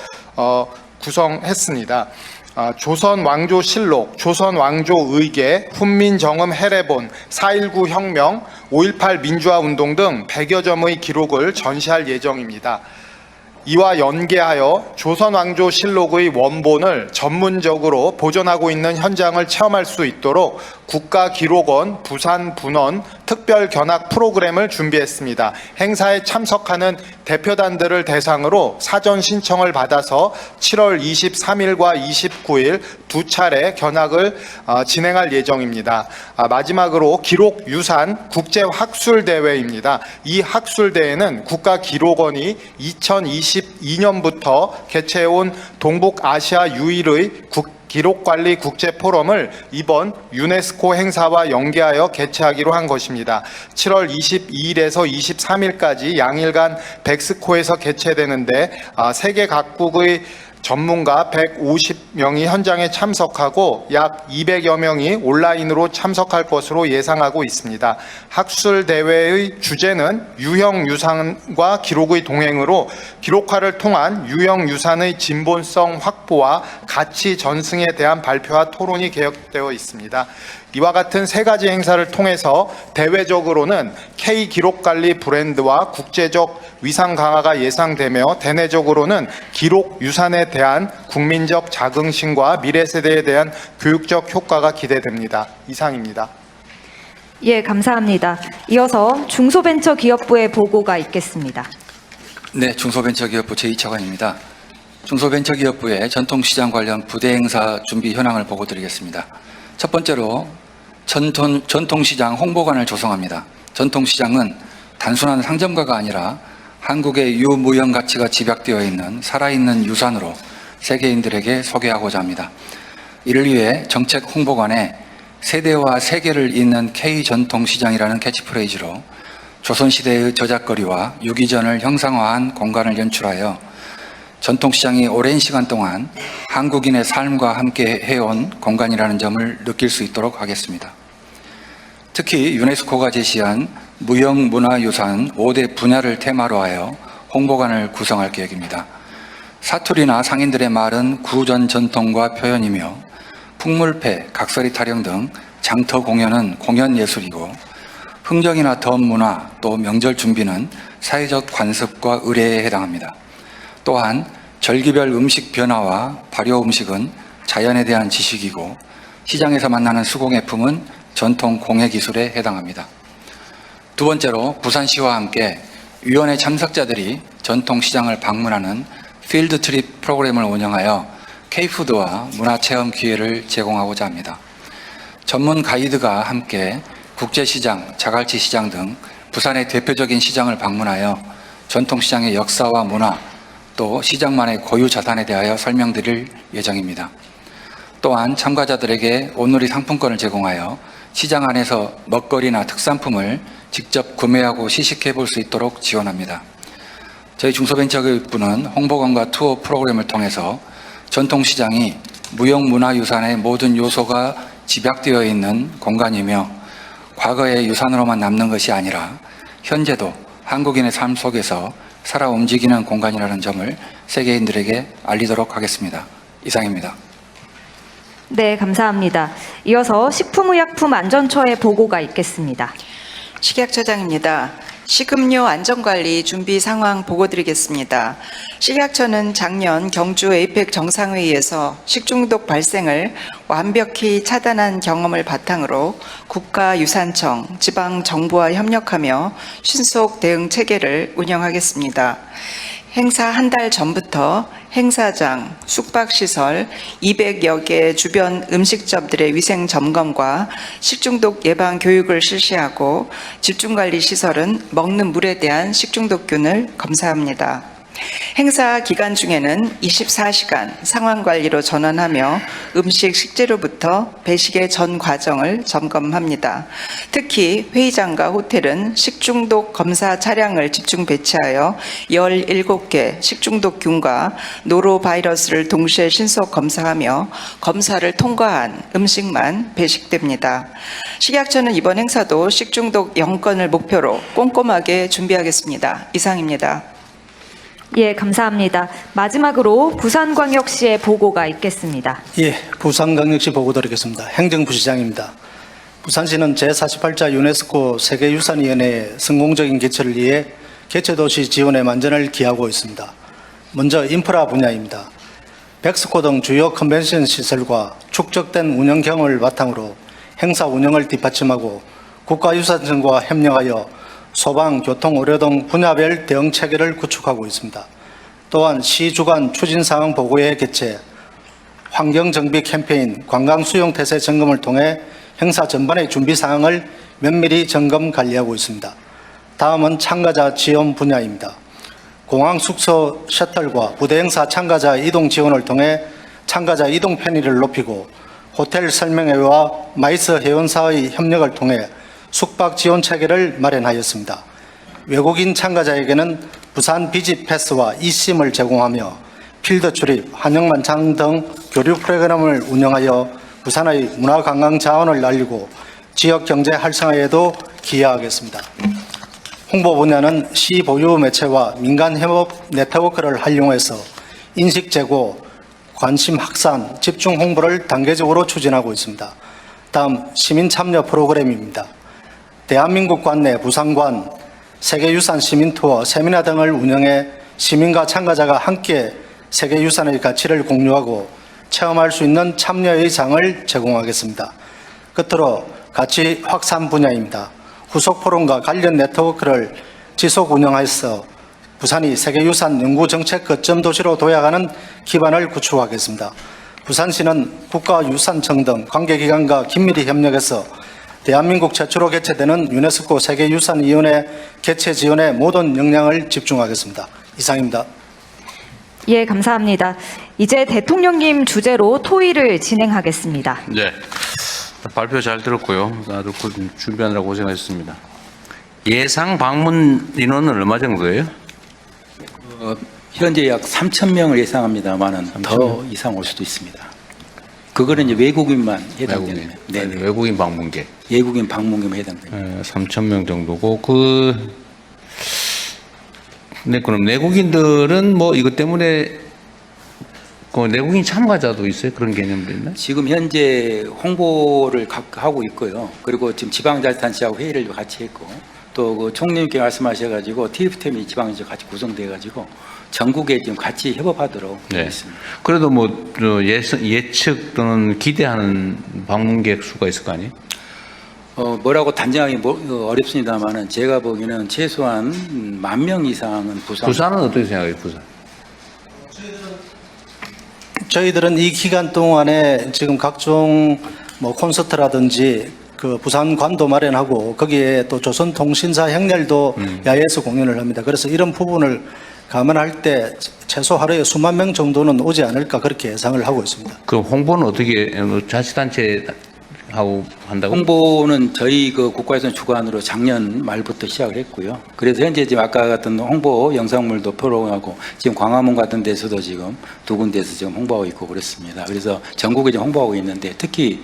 구성했습니다. 조선왕조실록, 조선왕조의계, 훈민정음 해례본, 4.19 혁명, 5.18 민주화운동 등 100여 점의 기록을 전시할 예정입니다. 이와 연계하여 조선왕조실록의 원본을 전문적으로 보존하고 있는 현장을 체험할 수 있도록 국가기록원 부산분원 특별 견학 프로그램을 준비했습니다. 행사에 참석하는 대표단들을 대상으로 사전 신청을 받아서 7월 23일과 29일 두 차례 견학을 진행할 예정입니다. 마지막으로 기록유산 국제학술대회입니다. 이 학술대회는 국가기록원이 2022년부터 개최해온 동북아시아 유일의 기록관리 국제포럼을 이번 유네스코 행사와 연계하여 개최하기로 한 것입니다. 7월 22일에서 23일까지 양일간 백스코에서 개최되는데 세계 각국의 전문가 150명이 현장에 참석하고 약 200여 명이 온라인으로 참석할 것으로 예상하고 있습니다. 학술대회의 주제는 유형유산과 기록의 동행으로 기록화를 통한 유형유산의 진본성 확보와 가치 전승에 대한 발표와 토론이 계획되어 있습니다. 이와 같은 세 가지 행사를 통해서 대외적으로는 K 기록관리 브랜드와 국제적 위상 강화가 예상되며 대내적으로는 기록 유산에 대한 국민적 자긍심과 미래 세대에 대한 교육적 효과가 기대됩니다. 이상입니다. 예, 감사합니다. 이어서 중소벤처기업부의 보고가 있겠습니다. 네, 중소벤처기업부 제2차관입니다. 중소벤처기업부의 전통시장 관련 부대 행사 준비 현황을 보고드리겠습니다. 첫 번째로 전통시장 홍보관을 조성합니다. 전통시장은 단순한 상점가가 아니라 한국의 유무형 가치가 집약되어 있는 살아있는 유산으로 세계인들에게 소개하고자 합니다. 이를 위해 정책 홍보관에 세대와 세계를 잇는 K전통시장이라는 캐치프레이즈로 조선시대의 저작거리와 유기전을 형상화한 공간을 연출하여 전통시장이 오랜 시간 동안 한국인의 삶과 함께 해온 공간이라는 점을 느낄 수 있도록 하겠습니다. 특히 유네스코가 제시한 무형문화유산 5대 분야를 테마로 하여 홍보관을 구성할 계획입니다. 사투리나 상인들의 말은 구전 전통과 표현이며 풍물패, 각설이 타령 등 장터 공연은 공연예술이고 흥정이나 덤문화 또 명절 준비는 사회적 관습과 의례에 해당합니다. 또한 절기별 음식 변화와 발효 음식은 자연에 대한 지식이고 시장에서 만나는 수공예품은 전통 공예기술에 해당합니다. 두 번째로 부산시와 함께 위원회 참석자들이 전통시장을 방문하는 필드 트립 프로그램을 운영하여 K푸드와 문화체험 기회를 제공하고자 합니다. 전문 가이드가 함께 국제시장, 자갈치시장 등 부산의 대표적인 시장을 방문하여 전통시장의 역사와 문화, 또 시장만의 고유 자산에 대하여 설명드릴 예정입니다. 또한 참가자들에게 온누리 상품권을 제공하여 시장 안에서 먹거리나 특산품을 직접 구매하고 시식해 볼 수 있도록 지원합니다. 저희 중소벤처기업부는 홍보관과 투어 프로그램을 통해서 전통시장이 무형문화유산의 모든 요소가 집약되어 있는 공간이며 과거의 유산으로만 남는 것이 아니라 현재도 한국인의 삶 속에서 살아 움직이는 공간이라는 점을 세계인들에게 알리도록 하겠습니다. 이상입니다. 네, 감사합니다. 이어서 식품의약품안전처의 보고가 있겠습니다. 식약처장입니다. 식음료 안전관리 준비 상황 보고드리겠습니다. 식약처는 작년 경주 에이펙 정상회의에서 식중독 발생을 완벽히 차단한 경험을 바탕으로 국가유산청, 지방정부와 협력하며 신속 대응 체계를 운영하겠습니다. 행사 한 달 전부터 행사장, 숙박시설 200여 개 주변 음식점들의 위생 점검과 식중독 예방 교육을 실시하고 집중관리시설은 먹는 물에 대한 식중독균을 검사합니다. 행사 기간 중에는 24시간 상황관리로 전환하며 음식 식재료부터 배식의 전 과정을 점검합니다. 특히 회의장과 호텔은 식중독 검사 차량을 집중 배치하여 17개 식중독균과 노로바이러스를 동시에 신속 검사하며 검사를 통과한 음식만 배식됩니다. 식약처는 이번 행사도 식중독 0건을 목표로 꼼꼼하게 준비하겠습니다. 이상입니다. 예, 감사합니다. 마지막으로 부산광역시의 보고가 있겠습니다. 예, 부산광역시 보고 드리겠습니다. 행정부시장입니다. 부산시는 제48자 유네스코 세계유산위원회 성공적인 개최를 위해 개최도시 지원에 만전을 기하고 있습니다. 먼저 인프라 분야입니다. 백스코 등 주요 컨벤션 시설과 축적된 운영 경험을 바탕으로 행사 운영을 뒷받침하고 국가유산청과 협력하여 소방, 교통, 의료 등 분야별 대응 체계를 구축하고 있습니다. 또한 시 주간 추진 상황 보고회 개최, 환경 정비 캠페인, 관광 수용 태세 점검을 통해 행사 전반의 준비 사항을 면밀히 점검 관리하고 있습니다. 다음은 참가자 지원 분야입니다. 공항 숙소 셔틀과 부대 행사 참가자 이동 지원을 통해 참가자 이동 편의를 높이고 호텔 설명회와 마이스 회원사의 협력을 통해 숙박 지원 체계를 마련하였습니다. 외국인 참가자에게는 부산 비지 패스와 eSIM을 제공하며 필드 출입, 환영만찬 등 교류 프로그램을 운영하여 부산의 문화관광 자원을 알리고 지역 경제 활성화에도 기여하겠습니다. 홍보 분야는 시 보유 매체와 민간 협업 네트워크를 활용해서 인식 제고, 관심 확산, 집중 홍보를 단계적으로 추진하고 있습니다. 다음 시민 참여 프로그램입니다. 대한민국 관내 부산관, 세계유산 시민 투어, 세미나 등을 운영해 시민과 참가자가 함께 세계유산의 가치를 공유하고 체험할 수 있는 참여의 장을 제공하겠습니다. 끝으로 가치 확산 분야입니다. 후속 포럼과 관련 네트워크를 지속 운영해서 부산이 세계유산 연구정책 거점 도시로 도약하는 기반을 구축하겠습니다. 부산시는 국가유산청 등 관계기관과 긴밀히 협력해서 대한민국 최초로 개최되는 유네스코 세계유산위원회 개최 지원에 모든 역량을 집중하겠습니다. 이상입니다. 예, 감사합니다. 이제 대통령님 주제로 토의를 진행하겠습니다. 네. 발표 잘 들었고요. 다들 준비하느라 고생하셨습니다. 예상 방문 인원은 얼마 정도예요? 현재 약 3,000명을 예상합니다만은 더 이상 올 수도 있습니다. 그거는 이제 외국인만 해당되는. 네, 외국인 방문객. 외국인 방문객만 해당됩니다. 3,000명 정도고 네, 그럼 내국인들은 뭐 이것 때문에 그 내국인 참가자도 있어요? 그런 개념도 있나요? 지금 현재 홍보를 하고 있고요. 그리고 지금 지방자치단체하고 회의를 같이 했고 또 그 총리님께 말씀하셔가지고 TF팀이 지방에서 같이 구성돼가지고 전국에 지금 같이 협업하도록 되어 있습니다. 그래도 뭐 예측 또는 기대하는 방문객 수가 있을 거 아니에요? 뭐라고 단정하기 어렵습니다만은 제가 보기에는 최소한 10,000명 이상은 부산은 어떻게 생각해요? 부산? 저희들은 이 기간 동안에 지금 각종 뭐 콘서트라든지 그 부산관도 마련하고 거기에 또 조선통신사 행렬도 야외에서 공연을 합니다. 그래서 이런 부분을 감안할 때 최소 하루에 수만 명 정도는 오지 않을까 그렇게 예상을 하고 있습니다. 그럼 홍보는 어떻게 자치단체 하고 한다고? 홍보는 저희 그 국가유산 주관으로 작년 말부터 시작을 했고요. 그래서 현재 지금 아까 같은 홍보 영상물도 프로하고 지금 광화문 같은 데서도 지금 2군데에서 지금 홍보하고 있고 그렇습니다. 그래서 전국에 지금 홍보하고 있는데 특히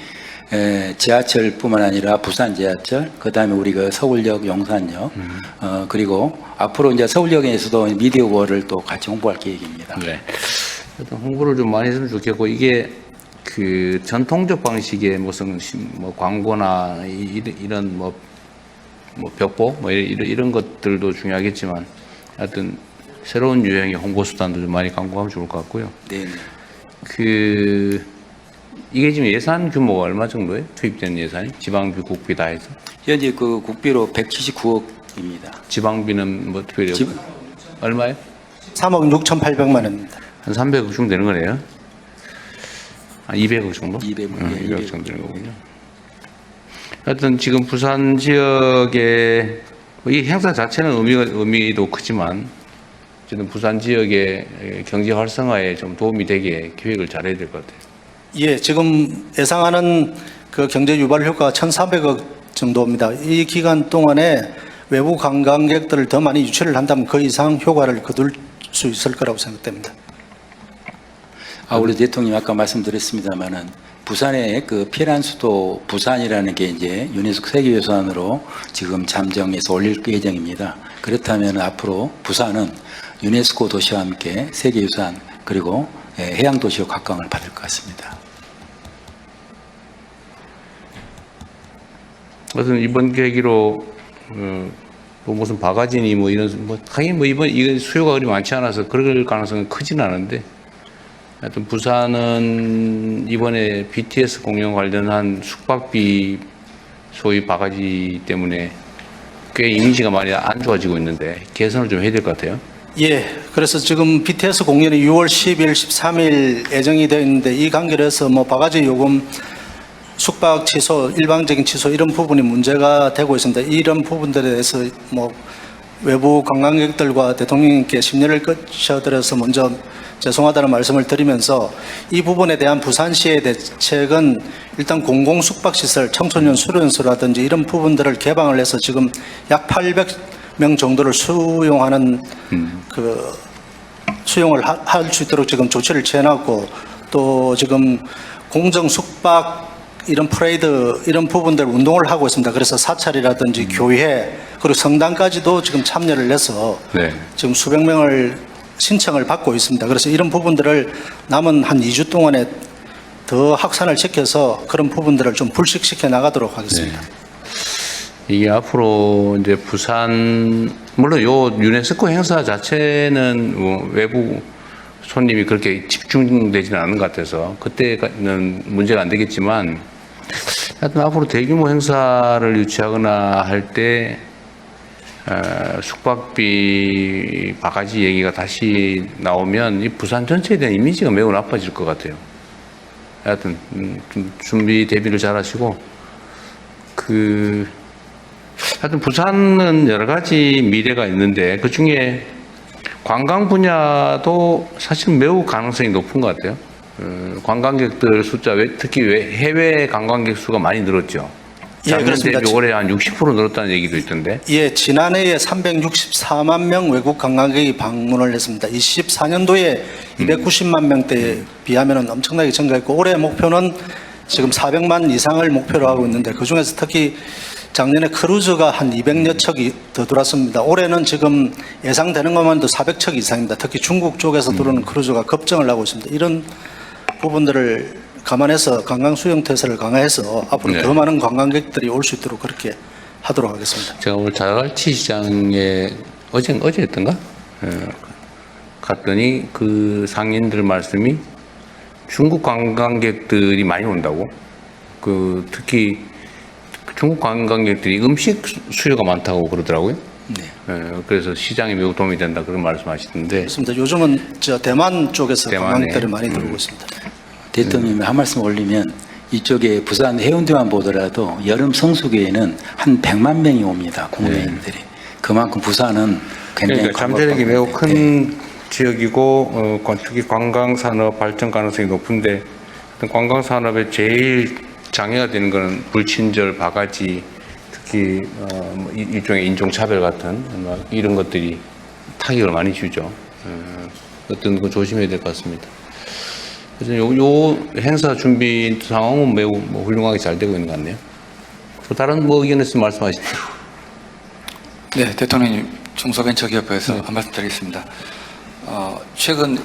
지하철뿐만 아니라 부산 지하철, 그 다음에 우리 그 서울역, 용산역, 그리고 앞으로 이제 서울역에서도 미디어월을 또 같이 홍보할 계획입니다. 네. 홍보를 좀 많이 했으면 좋겠고 이게 그 전통적 방식의 무슨 뭐 광고나 이런 뭐 벽보 뭐 이런 것들도 중요하겠지만 하여튼 새로운 유형의 홍보 수단도 좀 많이 강구하면 좋을 것 같고요. 네. 이게 지금 예산 규모가 얼마 정도예요? 투입된 예산이? 지방비, 국비 다 해서? 현재 그 국비로 179억입니다. 지방비는 뭐 특별히 얼마예요? 3억 6,800만 원입니다. 한 300억 정도 되는 거네요? 한 200억 정도? 200억 정도 되는 거군요. 하여튼 지금 부산 지역의 이 행사 자체는 의미도 크지만 어쨌든 부산 지역의 경제 활성화에 좀 도움이 되게 기획을 잘해야 될 것 같아요. 예, 지금 예상하는 그 경제 유발 효과가 1,400억 정도입니다. 이 기간 동안에 외부 관광객들을 더 많이 유치를 한다면 그 이상 효과를 거둘 수 있을 거라고 생각됩니다. 우리 대통령이 아까 말씀드렸습니다만은 부산의 그 피란 수도 부산이라는 게 이제 유네스코 세계유산으로 지금 잠정해서 올릴 예정입니다. 그렇다면 앞으로 부산은 유네스코 도시와 함께 세계유산 그리고 해양도시로 각광을 받을 것 같습니다. 무슨 이번 계기로 뭐 무슨 바가지니 뭐 이런 하긴 뭐 이건 수요가 그리 많지 않아서 그럴 가능성은 크진 않은데 하여튼 부산은 이번에 BTS 공연 관련한 숙박비 소위 바가지 때문에 꽤 이미지가 많이 안 좋아지고 있는데 개선을 좀 해야 될 것 같아요. 예, 그래서 지금 BTS 공연이 6월 10일, 13일 예정이 되어 있는데 이 관계로 해서 뭐 바가지 요금, 숙박 취소, 일방적인 취소 이런 부분이 문제가 되고 있습니다. 이런 부분들에 대해서 뭐 외부 관광객들과 대통령님께 심려를 거쳐드려서 먼저 죄송하다는 말씀을 드리면서 이 부분에 대한 부산시의 대책은 일단 공공 숙박시설, 청소년 수련소라든지 이런 부분들을 개방을 해서 지금 약 800명 정도를 수용하는 수용을 할 수 있도록 지금 조치를 취해놨고 또 지금 공정 숙박 이런 프레이드 이런 부분들 운동을 하고 있습니다. 그래서 사찰이라든지 교회 그리고 성당까지도 지금 참여를 해서 지금 수백 명을 신청을 받고 있습니다. 그래서 이런 부분들을 남은 한 2주 동안에 더 확산을 시켜서 그런 부분들을 좀 불식시켜 나가도록 하겠습니다. 이게 앞으로 이제 부산 물론 요 유네스코 행사 자체는 뭐 외부 손님이 그렇게 집중되지는 않은 것 같아서 그때는 문제가 안 되겠지만 하여튼 앞으로 대규모 행사를 유치하거나 할 때 숙박비 바가지 얘기가 다시 나오면 이 부산 전체에 대한 이미지가 매우 나빠질 것 같아요. 하여튼 좀 준비 대비를 잘 하시고 하여튼 부산은 여러 가지 미래가 있는데 그 중에 관광 분야도 사실 매우 가능성이 높은 것 같아요. 관광객들 숫자, 특히 해외 관광객 수가 많이 늘었죠. 작년 대비 올해 한 60% 늘었다는 얘기도 있던데. 예, 지난해에 364만 명 외국 관광객이 방문을 했습니다. 24년도에 290만 명대에 비하면 엄청나게 증가했고 올해 목표는 지금 400만 이상을 목표로 하고 있는데 그중에서 특히 작년에 크루즈가 한 200여 척이 더 들어왔습니다. 올해는 지금 예상되는 것만도 400척 이상입니다. 특히 중국 쪽에서 들어오는 크루즈가 급증을 하고 있습니다. 이런 부분들을 감안해서 관광 수용 태세를 강화해서 앞으로 더 많은 관광객들이 올 수 있도록 그렇게 하도록 하겠습니다. 제가 오늘 자갈치 시장에 어제였던가? 갔더니 그 상인들 말씀이 중국 관광객들이 많이 온다고. 특히 중국 관광객들이 음식 수요가 많다고 그러더라고요. 그래서 시장에 매우 도움이 된다 그런 말씀하시던데. 그렇습니다. 요즘은 대만 쪽에서 관광객들이 많이 들어오고 있습니다. 대통령이 한 말씀 올리면 이쪽에 부산 해운대만 보더라도 여름 성수기에는 한 100만 명이 옵니다. 국내인들이. 그만큼 부산은 굉장히 그러니까 잠재력이 매우 큰 지역이고 특히 관광산업 발전 가능성이 높은데 관광산업에 제일 장애가 되는 것은 불친절, 바가지, 특히 일종의 인종차별 같은 이런 것들이 타격을 많이 주죠. 어떤 거 조심해야 될 것 같습니다. 그래서 요 행사 준비 상황은 매우 훌륭하게 잘 되고 있는 것 같네요. 또 다른 의견 있으면 말씀하시죠. 네, 대통령님 중소벤처기업부에서 한 말씀 드리겠습니다. 최근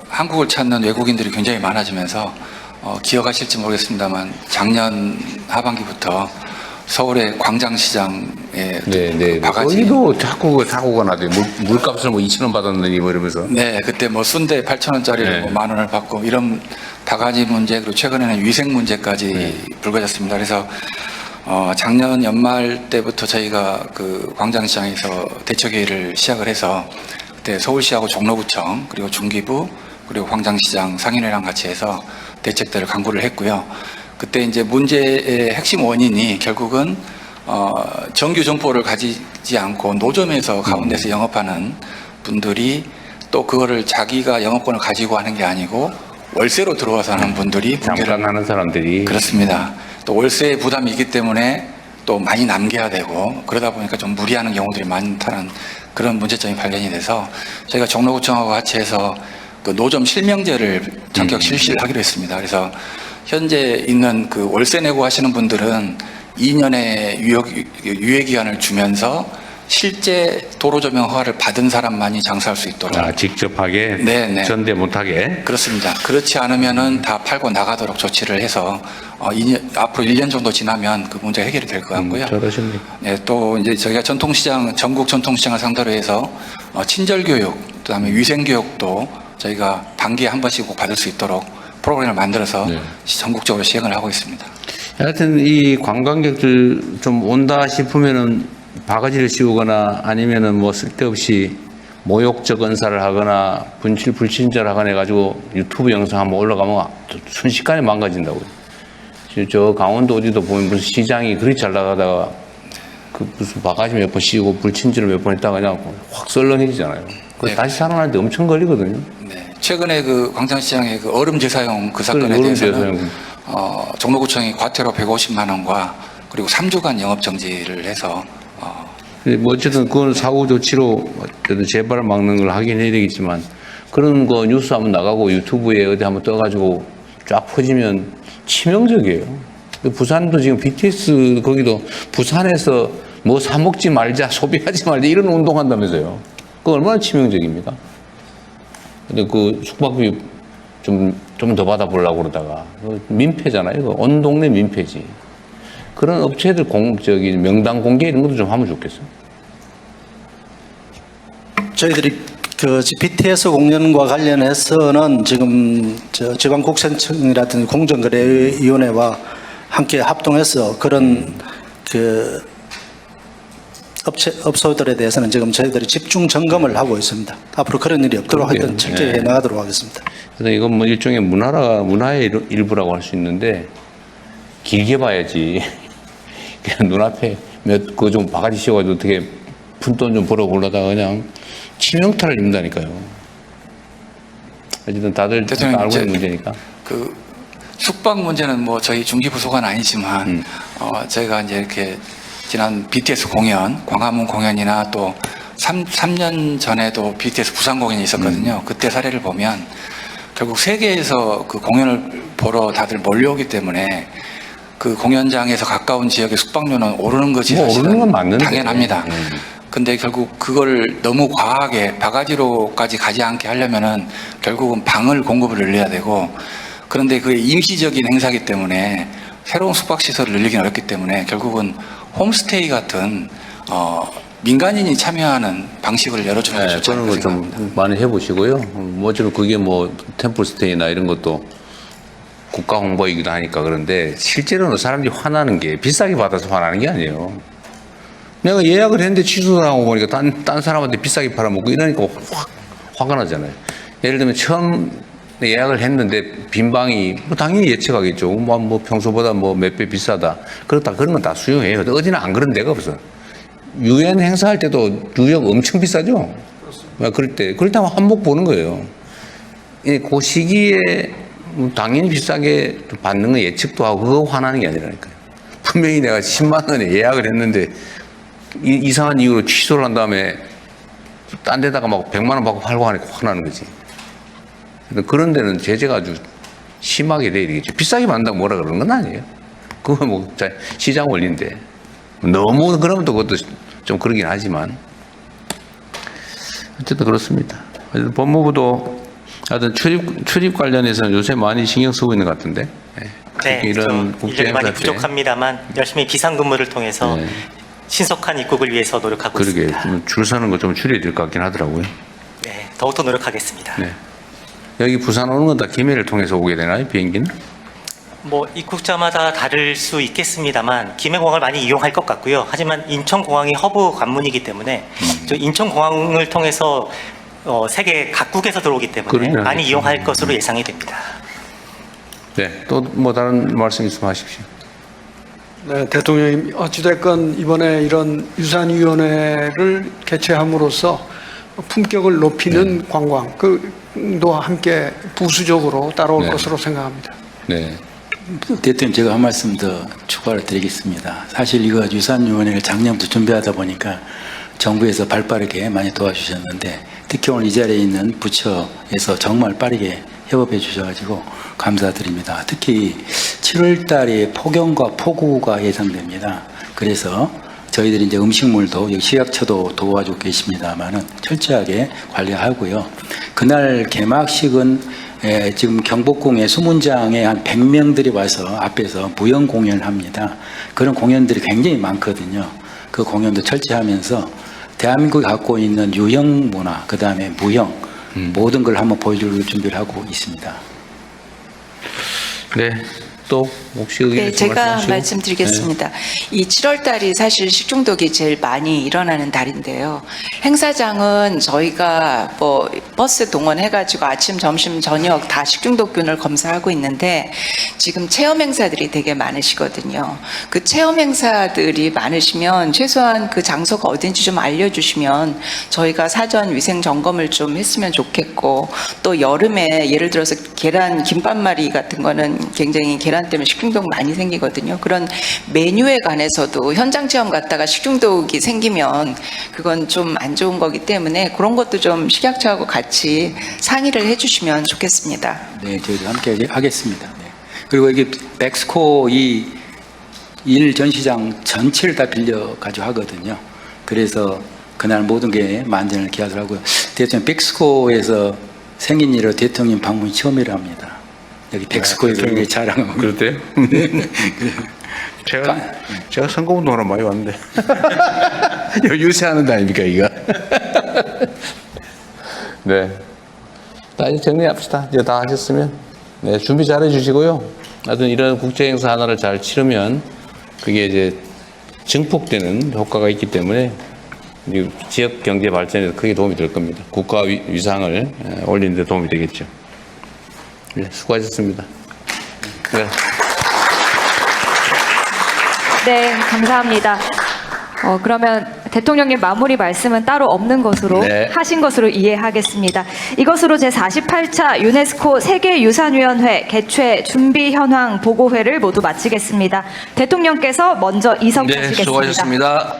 한국을 찾는 외국인들이 굉장히 많아지면서 기억하실지 모르겠습니다만 작년 하반기부터 서울의 광장시장에 바가지 거기도 자꾸 사고가 나대요. 물값을 2,000원 받았느니 이러면서. 네, 그때 순대 8,000원짜리를 10,000원을 받고 이런 바가지 문제 그리고 최근에는 위생 문제까지 불거졌습니다. 그래서 작년 연말 때부터 저희가 그 광장시장에서 대처회의를 시작을 해서 그때 서울시하고 종로구청 그리고 중기부 그리고 광장시장 상인회랑 같이 해서 대책들을 강구를 했고요. 그때 이제 문제의 핵심 원인이 결국은 정규 점포를 가지지 않고 노점에서 가운데서 영업하는 분들이 또 그거를 자기가 영업권을 가지고 하는 게 아니고 월세로 들어와서 하는 분들이 잠깐 하는 사람들이 그렇습니다. 또 월세 부담이 있기 때문에 또 많이 남겨야 되고 그러다 보니까 좀 무리하는 경우들이 많다는 그런 문제점이 발견이 돼서 저희가 종로구청하고 같이 해서 그 노점 실명제를 전격 실시를 하기로 했습니다. 그래서 현재 있는 그 월세 내고 하시는 분들은 2년의 유예 기간을 주면서 실제 도로 조명 허가를 받은 사람만이 장사할 수 있도록. 직접 하게, 네. 전대 못하게. 그렇습니다. 그렇지 않으면은 다 팔고 나가도록 조치를 해서 앞으로 1년 정도 지나면 그 문제 해결이 될 것 같고요. 저러십니까? 네, 또 이제 저희가 전통시장, 전국 전통시장을 상대로 해서 친절 교육, 그다음에 위생 교육도 저희가 반기에 한 번씩 꼭 받을 수 있도록 프로그램을 만들어서 전국적으로 시행을 하고 있습니다. 하여튼 이 관광객들 좀 온다 싶으면은 바가지를 씌우거나 아니면은 뭐 쓸데없이 모욕적 언사를 하거나 불친절하거나 해가지고 유튜브 영상 한번 올라가면 순식간에 망가진다고요. 저 강원도 어디도 보면 무슨 시장이 그리 잘 나가다가 그 무슨 바가지 몇 번 씌우고 불친절을 몇 번 했다가 그냥 확 썰렁해지잖아요. 네. 다시 살아나는데 엄청 걸리거든요. 네. 최근에 그 광장시장의 그 얼음 재사용 그 사건에 대해서는 종로구청이 과태료 150만 원과 그리고 3주간 영업 정지를 해서 뭐 어쨌든 그건 사후 조치로 어쨌든 재발을 막는 걸 하긴 해야 되겠지만 그런 거 뉴스 한번 나가고 유튜브에 어디 한번 떠가지고 쫙 퍼지면 치명적이에요. 부산도 지금 BTS 거기도 부산에서 뭐 사 먹지 말자, 소비하지 말자 이런 운동한다면서요. 그거 얼마나 치명적입니까? 근데 그 숙박비 좀 더 받아보려고 그러다가 민폐잖아요. 이거 온 동네 민폐지. 그런 업체들 명단 공개 이런 것도 좀 하면 좋겠어요. 저희들이 그 BTS 공연과 관련해서는 지금 지방국세청이라든지 공정거래위원회와 함께 합동해서 그런 그 업소들에 대해서는 지금 저희들이 집중 점검을 하고 있습니다. 앞으로 그런 일이 없도록 하여튼 철저히 해 나가도록 하겠습니다. 그래서 이건 뭐 일종의 문화의 일부라고 할 수 있는데 길게 봐야지. 그냥 눈앞에 그 좀 바가지 씌워가지고 어떻게 푼돈 좀 벌어 보려다가 그냥 치명타를 입는다니까요. 어쨌든 다들 알고 있는 문제니까. 그 숙박 문제는 뭐 저희 중기부소관 아니지만 저희가 이제 이렇게 지난 BTS 공연, 광화문 공연이나 또 3년 전에도 BTS 부산 공연이 있었거든요. 그때 사례를 보면 결국 세계에서 그 공연을 보러 다들 몰려오기 때문에 그 공연장에서 가까운 지역의 숙박료는 오르는 것이 오르는 건 맞는데. 당연합니다. 근데 결국 그걸 너무 과하게 바가지로까지 가지 않게 하려면은 결국은 방을 공급을 늘려야 되고 그런데 그게 임시적인 행사기 때문에 새로운 숙박시설을 늘리기는 어렵기 때문에 결국은 홈스테이 같은 민간인이 참여하는 방식을 열어주는 게 좋지 그런 않을까 거 좀 많이 해보시고요. 뭐 어쩌면 그게 뭐 템플스테이나 이런 것도 국가 홍보이기도 하니까 그런데 실제로는 사람들이 화나는 게 비싸게 받아서 화나는 게 아니에요. 내가 예약을 했는데 취소당하고 보니까 딴 사람한테 비싸게 팔아먹고 이러니까 확 화가 나잖아요. 예를 들면 처음 예약을 했는데 빈 방이 뭐 당연히 예측하겠죠. 뭐 평소보다 뭐 몇 배 비싸다. 그런 건 다 수용해요. 어디나 안 그런 데가 없어. 유엔 행사할 때도 유역 엄청 비싸죠. 그럴 때 한몫 보는 거예요. 그 시기에 당연히 비싸게 받는 거 예측도 하고 그거 화나는 게 아니라니까요. 분명히 내가 10만 원에 예약을 했는데 이상한 이유로 취소를 한 다음에 딴 데다가 막 100만 원 받고 팔고 하니까 화나는 거지. 그런 데는 제재가 아주 심하게 돼야 되겠죠. 비싸게 받는다고 뭐라 그러는 건 아니에요. 그건 뭐 시장 원리인데. 너무 그러면 또 그것도 좀 그러긴 하지만. 어쨌든 그렇습니다. 법무부도 하여튼 출입 관련해서는 요새 많이 신경 쓰고 있는 것 같은데. 네, 이런 인력이 많이 부족합니다만 열심히 비상근무를 통해서 신속한 입국을 위해서 노력하고 있습니다. 그러게 줄 서는 거 좀 줄여야 될 것 같긴 하더라고요. 네, 더욱더 노력하겠습니다. 네. 여기 부산 오는 건 다 기매를 통해서 오게 되나요? 비행기는? 뭐 입국자마다 다를 수 있겠습니다만 김해공항을 많이 이용할 것 같고요. 하지만 인천공항이 허브 관문이기 때문에 저 인천공항을 통해서 세계 각국에서 들어오기 때문에 많이 이용할 것으로 예상이 됩니다. 네, 또 뭐 다른 말씀 있으면 하십시오. 네, 대통령님 어찌됐건 이번에 이런 유산위원회를 개최함으로써 품격을 높이는 관광 그도 함께 부수적으로 따라올 것으로 생각합니다. 네. 대통령 제가 한 말씀 더 추가를 드리겠습니다. 사실 이거 유산위원회를 작년부터 준비하다 보니까 정부에서 발빠르게 많이 도와주셨는데 특히 오늘 이 자리에 있는 부처에서 정말 빠르게 협업해 주셔가지고 감사드립니다. 특히 7월 달에 폭염과 폭우가 예상됩니다. 그래서 저희들이 이제 음식물도 여기 식약처도 도와주고 계십니다만은 철저하게 관리하고요. 그날 개막식은 지금 경복궁의 수문장에 한 100명들이 와서 앞에서 무형 공연을 합니다. 그런 공연들이 굉장히 많거든요. 그 공연도 철저하면서 대한민국이 갖고 있는 유형 문화, 그 다음에 무형, 모든 걸 한번 보여줄 준비를 하고 있습니다. 네. 또 혹시 의견 네, 제가 말씀드리겠습니다. 이 7월 달이 사실 식중독이 제일 많이 일어나는 달인데요. 행사장은 저희가 뭐 버스 동원해가지고 아침, 점심, 저녁 다 식중독균을 검사하고 있는데 지금 체험 행사들이 되게 많으시거든요. 그 체험 행사들이 많으시면 최소한 그 장소가 어딘지 좀 알려주시면 저희가 사전 위생 점검을 좀 했으면 좋겠고, 또 여름에 예를 들어서 계란 김밥말이 같은 거는 굉장히 계란 때문에 식중독 많이 생기거든요. 그런 메뉴에 관해서도 현장 체험 갔다가 식중독이 생기면 그건 좀 안 좋은 거기 때문에 그런 것도 좀 식약처하고 같이 상의를 해주시면 좋겠습니다. 네, 저희도 함께 하겠습니다. 네. 그리고 여기 백스코 이 일 전시장 전체를 다 빌려 가지고 하거든요. 그래서 그날 모든 게 만전을 기하도록 하고요. 대통령 백스코에서 생긴 일로 대통령 방문 처음이랍니다. 여기 백스코에서 이렇게 자랑하고. 그렇대요? 제가 선거운동하러 많이 왔는데. 유세하는 거 아닙니까, 이거? 네. 자, 이제 정리합시다. 이제 다 하셨으면. 네, 준비 잘 해주시고요. 하여튼 이런 국제행사 하나를 잘 치르면 그게 이제 증폭되는 효과가 있기 때문에 지역 경제 발전에 크게 도움이 될 겁니다. 국가 위상을 올리는 데 도움이 되겠죠. 네, 수고하셨습니다. 네. 네, 감사합니다. 그러면 대통령님 마무리 말씀은 따로 없는 것으로 네. 하신 것으로 이해하겠습니다. 이것으로 제48차 유네스코 세계유산위원회 개최 준비 현황 보고회를 모두 마치겠습니다. 대통령께서 먼저 이성하시겠습니다. 네, 수고하셨습니다.